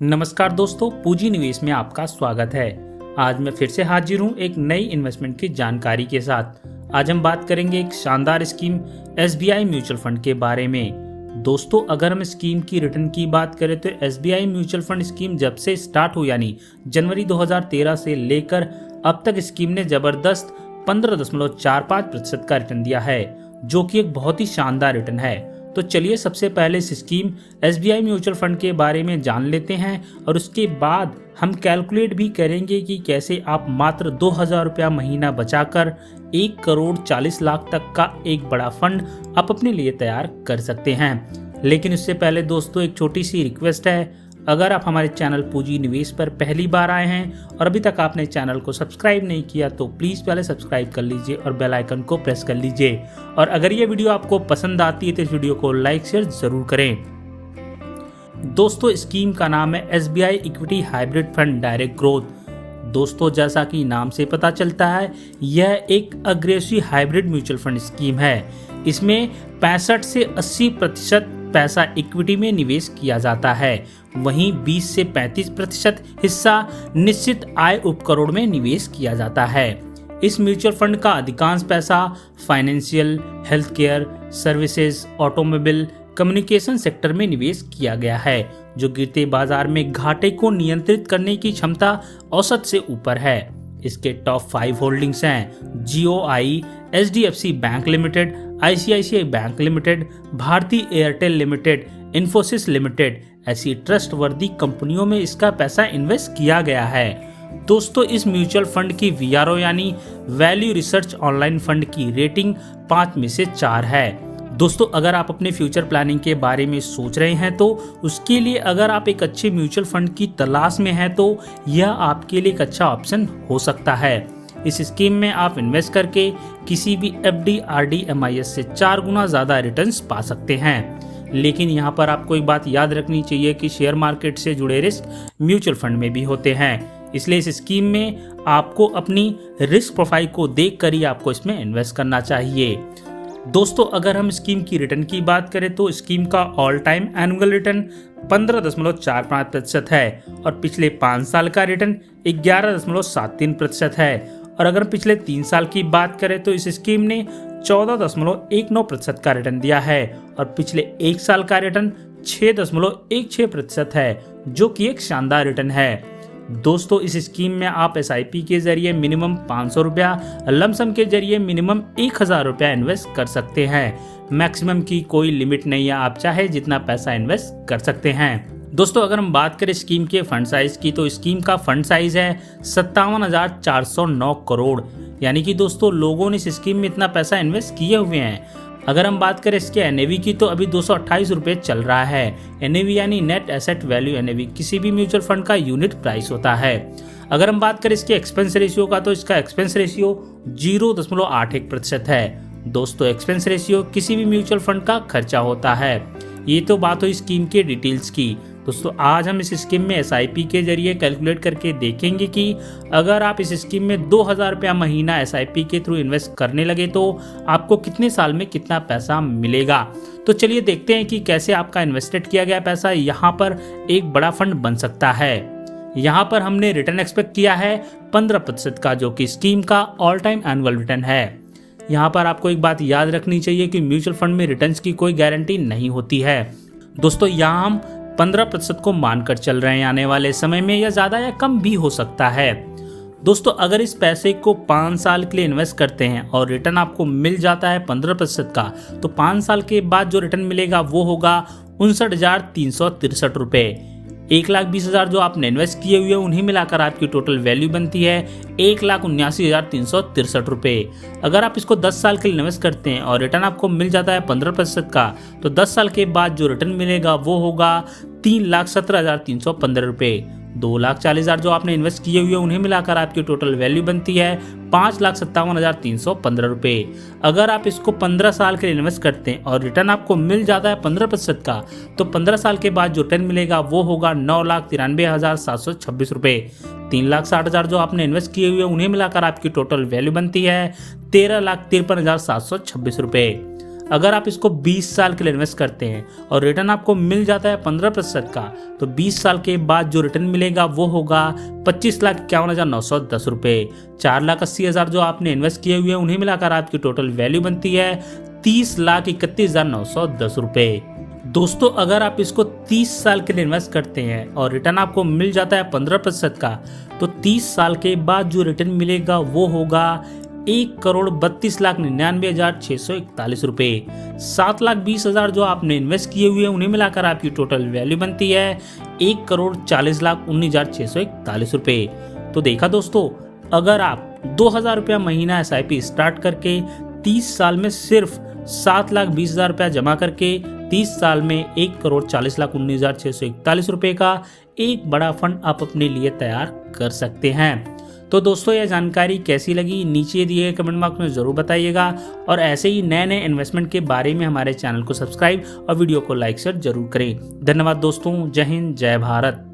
नमस्कार दोस्तों, पूंजी निवेश में आपका स्वागत है। आज मैं फिर से हाजिर हूं एक नई इन्वेस्टमेंट की जानकारी के साथ। आज हम बात करेंगे एक शानदार स्कीम SBI म्यूचुअल फंड के बारे में। दोस्तों, अगर हम स्कीम की रिटर्न की बात करें तो SBI म्यूचुअल फंड स्कीम जब से स्टार्ट हो यानी जनवरी 2013 से लेकर अब तक स्कीम ने जबरदस्त 15.45% का रिटर्न दिया है, जो कि एक बहुत ही शानदार रिटर्न है। तो चलिए सबसे पहले इस स्कीम SBI म्यूचुअल फंड के बारे में जान लेते हैं और उसके बाद हम कैलकुलेट भी करेंगे कि कैसे आप मात्र 2000 रुपया महीना बचाकर 1,40,00,000 तक का एक बड़ा फंड आप अपने लिए तैयार कर सकते हैं। लेकिन उससे पहले दोस्तों एक छोटी सी रिक्वेस्ट है, अगर आप हमारे चैनल पूंजी निवेश पर पहली बार आए हैं और अभी तक आपने चैनल को सब्सक्राइब नहीं किया तो प्लीज़ पहले सब्सक्राइब कर लीजिए और बेल आइकन को प्रेस कर लीजिए। और अगर ये वीडियो आपको पसंद आती है तो इस वीडियो को लाइक शेयर जरूर करें। दोस्तों, स्कीम का नाम है SBI equity hybrid fund direct growth. दोस्तों, जैसा कि नाम से पता चलता है, यह एक aggressive hybrid mutual fund scheme है। इसमें 65 से 80% पैसा इक्विटी में निवेश किया जाता है, वहीं 20 से 35% हिस्सा निश्चित आय उपकरण में निवेश किया जाता है। इस म्यूचुअल फंड का अधिकांश पैसा financial, health care, services, automobile, communication sector में निवेश किया गया है, जो गिरते बाजार में घाटे को नियंत्रित करने की क्षमता औसत से ऊपर है। इसके टॉप 5 होल्डिंग्स हैं GOI, HDFC bank limited, ICICI bank limited, Bharti Airtel limited, Infosys limited. ऐसी ट्रस्टवर्दी कंपनियों में इसका पैसा इन्वेस्ट किया गया है। दोस्तों, इस म्यूचुअल फंड की VRO यानी वैल्यू रिसर्च ऑनलाइन फंड की रेटिंग 5 में से 4 है। दोस्तों, अगर आप अपने फ्यूचर प्लानिंग के बारे में सोच रहे हैं तो उसके लिए अगर आप एक अच्छे म्यूचुअल फंड की तलाश में हैं तो यह आपके लिए एक अच्छा ऑप्शन हो सकता है। इस स्कीम में आप इन्वेस्ट करके किसी भी FD, RD, MIS से 4 गुना ज़्यादा रिटर्न्स पा सकते हैं। लेकिन यहाँ पर आपको एक बात याद रखनी चाहिए कि शेयर मार्केट से जुड़े रिस्क म्यूचुअल फंड में भी होते हैं, इसलिए इस स्कीम में आपको अपनी रिस्क प्रोफाइल को देख कर ही आपको इसमें इन्वेस्ट करना चाहिए। दोस्तों, अगर हम स्कीम की रिटर्न की बात करें तो स्कीम का ऑल टाइम एनुअल रिटर्न 15.45% है और पिछले 5 साल का रिटर्न 11.73% है। और अगर पिछले 3 साल की बात करें तो इस स्कीम ने 14.19% का रिटर्न दिया है और पिछले 1 साल का रिटर्न 6.16% है, जो कि एक शानदार रिटर्न है। दोस्तों, इस स्कीम में आप SIP के जरिए मिनिमम 500 रुपया, लमसम के जरिए मिनिमम 1000 रुपया इन्वेस्ट कर सकते हैं। मैक्सिमम की कोई लिमिट नहीं है, आप चाहे जितना पैसा इन्वेस्ट कर सकते हैं। दोस्तों, अगर हम बात करें स्कीम के फंड साइज की तो स्कीम का फंड साइज है 57,409 करोड़। यानी कि दोस्तों, लोगों ने इस स्कीम में इतना पैसा इन्वेस्ट किए हुए हैं। अगर हम बात करें इसके NAV की तो अभी 228 रुपये चल रहा है। NAV यानी नेट एसेट वैल्यू NAV किसी भी म्यूचुअल फंड का यूनिट प्राइस होता है। अगर हम बात करें इसके एक्सपेंस रेशियो का तो इसका एक्सपेंस रेशियो 0.81% है। दोस्तों, एक्सपेंस रेशियो किसी भी म्यूचुअल फंड का खर्चा होता है। ये तो बात हुई स्कीम के डिटेल्स की। दोस्तों, आज हम इस स्कीम में SIP के जरिए कैलकुलेट करके देखेंगे कि अगर आप इस स्कीम में 2000 रुपया महीना SIP के थ्रू इन्वेस्ट करने लगे तो आपको कितने साल में कितना पैसा मिलेगा। तो चलिए देखते हैं कि कैसे आपका इन्वेस्टेड किया गया पैसा यहाँ पर एक बड़ा फंड बन सकता है। यहाँ पर हमने रिटर्न एक्सपेक्ट किया है 15% का, जो कि स्कीम का ऑल टाइम एनुअल रिटर्न है। यहाँ पर आपको एक बात याद रखनी चाहिए कि म्यूचुअल फंड में रिटर्न्स की कोई गारंटी नहीं होती है। दोस्तों, यहाँ हम 15% को मानकर चल रहे हैं, आने वाले समय में यह ज़्यादा या कम भी हो सकता है। दोस्तों, अगर इस पैसे को 5 साल के लिए इन्वेस्ट करते हैं और रिटर्न आपको मिल जाता है 15% का, तो 5 साल के बाद जो रिटर्न मिलेगा वो होगा 59,363 रुपये। 1,20,000 जो आपने इन्वेस्ट किए हुए उन्हीं मिलाकर आपकी टोटल वैल्यू बनती है 1,79,363 रुपये। अगर आप इसको 10 साल के लिए इन्वेस्ट करते हैं और रिटर्न आपको मिल जाता है 15% का, तो 10 साल के बाद जो रिटर्न मिलेगा वो होगा 3,17,315 रुपये। 2,40,000 जो आपने इन्वेस्ट किए हुए उन्हें मिलाकर आपकी टोटल वैल्यू बनती है 5,57,315 रुपये। अगर आप इसको 15 साल के लिए इन्वेस्ट करते हैं और रिटर्न आपको मिल जाता है 15% का, तो 15 साल के बाद जो रिटर्न मिलेगा वो होगा 9,93,726 रुपये। 3,60,000 जो आपने इन्वेस्ट किए हुए उन्हें मिलाकर आपकी टोटल वैल्यू बनती है 13,53,726 रुपये। अगर आप इसको 20 साल के लिए इन्वेस्ट करते हैं और रिटर्न आपको मिल जाता है 15% का, तो 20 साल के बाद जो रिटर्न मिलेगा वो होगा 25,51,910 रुपये। 4,80,000 जो आपने इन्वेस्ट किए हुए हैं उन्हें मिलाकर आपकी टोटल वैल्यू बनती है 30,31,910 रुपये। दोस्तों अगर आप इसको 30 साल के लिए इन्वेस्ट करते हैं और रिटर्न आपको मिल जाता है 15% का, तो 30 साल के बाद जो रिटर्न मिलेगा वो होगा 1,32,99,641 रुपये। 7,20,000 जो आपने इन्वेस्ट किए हुए हैं उन्हें मिलाकर आपकी टोटल वैल्यू बनती है 1,40,19,641 रुपये। तो देखा दोस्तों, अगर आप 2,000 रुपया महीना SIP स्टार्ट करके 30 साल में सिर्फ 7,20,000 रुपया जमा करके 30 साल में 1,40,19,641 रुपये का एक बड़ा फंड आप अपने लिए तैयार कर सकते हैं। तो दोस्तों यह जानकारी कैसी लगी नीचे दिए गए कमेंट बॉक्स में ज़रूर बताइएगा, और ऐसे ही नए नए इन्वेस्टमेंट के बारे में हमारे चैनल को सब्सक्राइब और वीडियो को लाइक शेयर जरूर करें। धन्यवाद दोस्तों, जय हिंद, जय भारत।